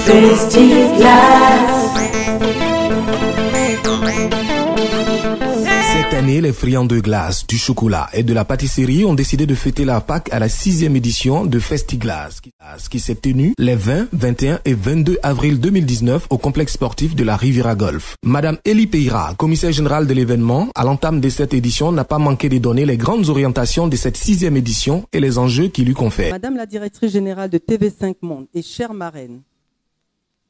Festiglas. Cette année, les friands de glace, du chocolat et de la pâtisserie ont décidé de fêter la Pâques à la 6e édition de Festiglas, qui s'est tenue les 20, 21 et 22 avril 2019 au complexe sportif de la Riviera Golf. Madame Elie Peira, commissaire générale de l'événement, à l'entame de cette édition, n'a pas manqué de donner les grandes orientations de cette 6e édition et les enjeux qui lui confèrent. Madame la directrice générale de TV5 Monde et chère marraine,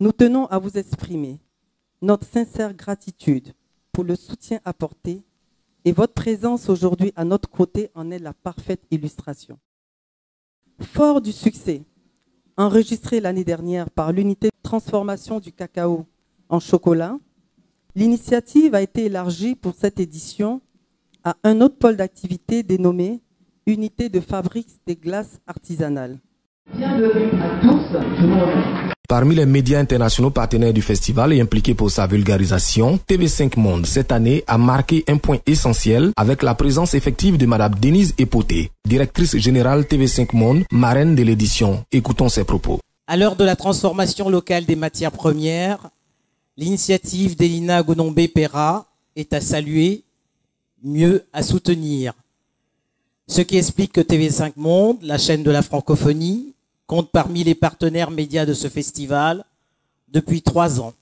nous tenons à vous exprimer notre sincère gratitude pour le soutien apporté et votre présence aujourd'hui à notre côté en est la parfaite illustration. Fort du succès enregistré l'année dernière par l'unité de transformation du cacao en chocolat, l'initiative a été élargie pour cette édition à un autre pôle d'activité dénommé Unité de fabrique des glaces artisanales. Bienvenue à tous. Parmi les médias internationaux partenaires du festival et impliqués pour sa vulgarisation, TV5 Monde cette année a marqué un point essentiel avec la présence effective de Madame Denise Epoté, directrice générale TV5 Monde, marraine de l'édition. Écoutons ses propos. À l'heure de la transformation locale des matières premières, l'initiative d'Elina Gonombe-Peira est à saluer, mieux à soutenir. Ce qui explique que TV5 Monde, la chaîne de la francophonie, compte parmi les partenaires médias de ce festival depuis 3 ans.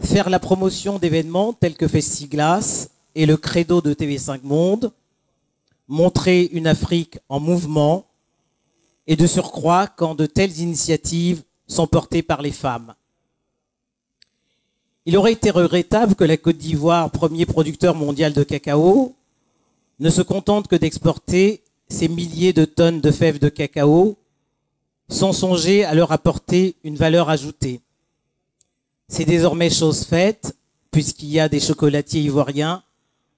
Faire la promotion d'événements tels que Festiglas est le credo de TV5 Monde, montrer une Afrique en mouvement et de surcroît quand de telles initiatives sont portées par les femmes. Il aurait été regrettable que la Côte d'Ivoire, premier producteur mondial de cacao, ne se contente que d'exporter ces milliers de tonnes de fèves de cacao sans songer à leur apporter une valeur ajoutée. C'est désormais chose faite, puisqu'il y a des chocolatiers ivoiriens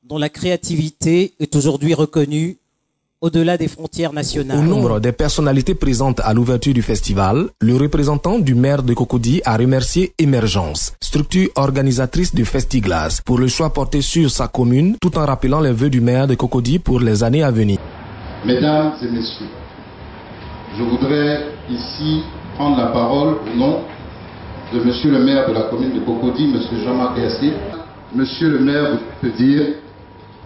dont la créativité est aujourd'hui reconnue au-delà des frontières nationales. Au nombre des personnalités présentes à l'ouverture du festival, le représentant du maire de Cocody a remercié Émergence, structure organisatrice du Festiglas, pour le choix porté sur sa commune, tout en rappelant les vœux du maire de Cocody pour les années à venir. Mesdames et messieurs, je voudrais ici prendre la parole au nom de Monsieur le maire de la commune de Cocody, Monsieur Jean-Marc Gassé. Monsieur le maire peut dire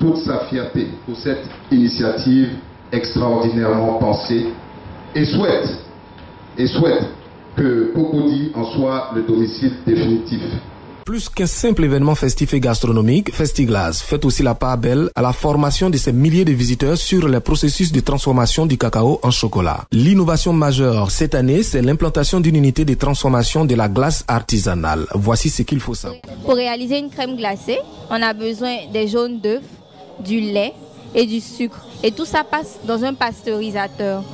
toute sa fierté pour cette initiative extraordinairement pensée et souhaite que Cocody en soit le domicile définitif. Plus qu'un simple événement festif et gastronomique, Festiglas fait aussi la part belle à la formation de ces milliers de visiteurs sur les processus de transformation du cacao en chocolat. L'innovation majeure cette année, c'est l'implantation d'une unité de transformation de la glace artisanale. Voici ce qu'il faut savoir. Pour réaliser une crème glacée, on a besoin des jaunes d'œufs, du lait et du sucre. Et tout ça passe dans un pasteurisateur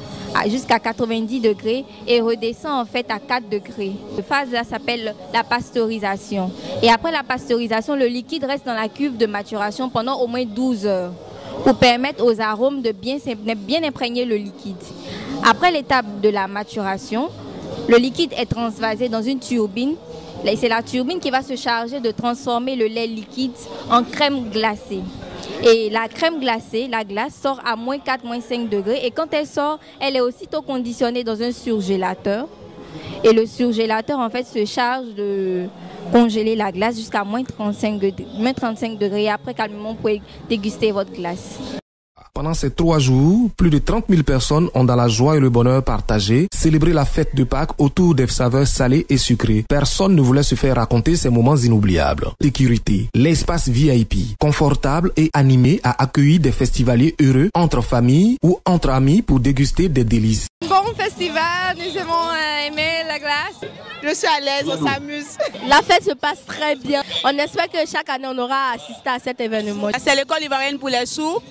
jusqu'à 90 degrés et redescend en fait à 4 degrés. Cette phase-là s'appelle la pasteurisation. Et après la pasteurisation, le liquide reste dans la cuve de maturation pendant au moins 12 heures pour permettre aux arômes de bien imprégner le liquide. Après l'étape de la maturation, le liquide est transvasé dans une turbine. C'est la turbine qui va se charger de transformer le lait liquide en crème glacée. Et la crème glacée, la glace, sort à moins 4, moins 5 degrés. Et quand elle sort, elle est aussitôt conditionnée dans un surgélateur. Et le surgélateur, en fait, se charge de congeler la glace jusqu'à moins 35 degrés. Et après, calmement, vous pouvez déguster votre glace. Pendant ces 3 jours, plus de 30 000 personnes ont dans la joie et le bonheur partagé célébré la fête de Pâques autour des saveurs salées et sucrées. Personne ne voulait se faire raconter ces moments inoubliables. Sécurité, l'espace VIP, confortable et animé a accueilli des festivaliers heureux entre familles ou entre amis pour déguster des délices. Bon festival, nous avons aimé la glace. Je suis à l'aise, on s'amuse. La fête se passe très bien. On espère que chaque année on aura assisté à cet événement. C'est l'école ivoirienne pour les sourds.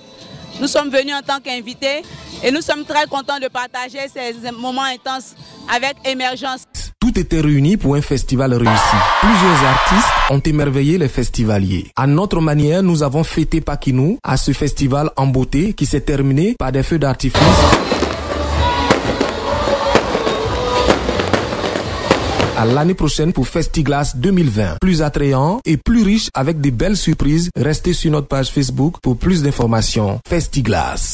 Nous sommes venus en tant qu'invités et nous sommes très contents de partager ces moments intenses avec Émergence. Tout était réuni pour un festival réussi. Plusieurs artistes ont émerveillé les festivaliers. À notre manière, nous avons fêté Paquinou à ce festival en beauté qui s'est terminé par des feux d'artifice. À l'année prochaine pour Festiglas 2020. Plus attrayant et plus riche avec de belles surprises. Restez sur notre page Facebook pour plus d'informations. Festiglas.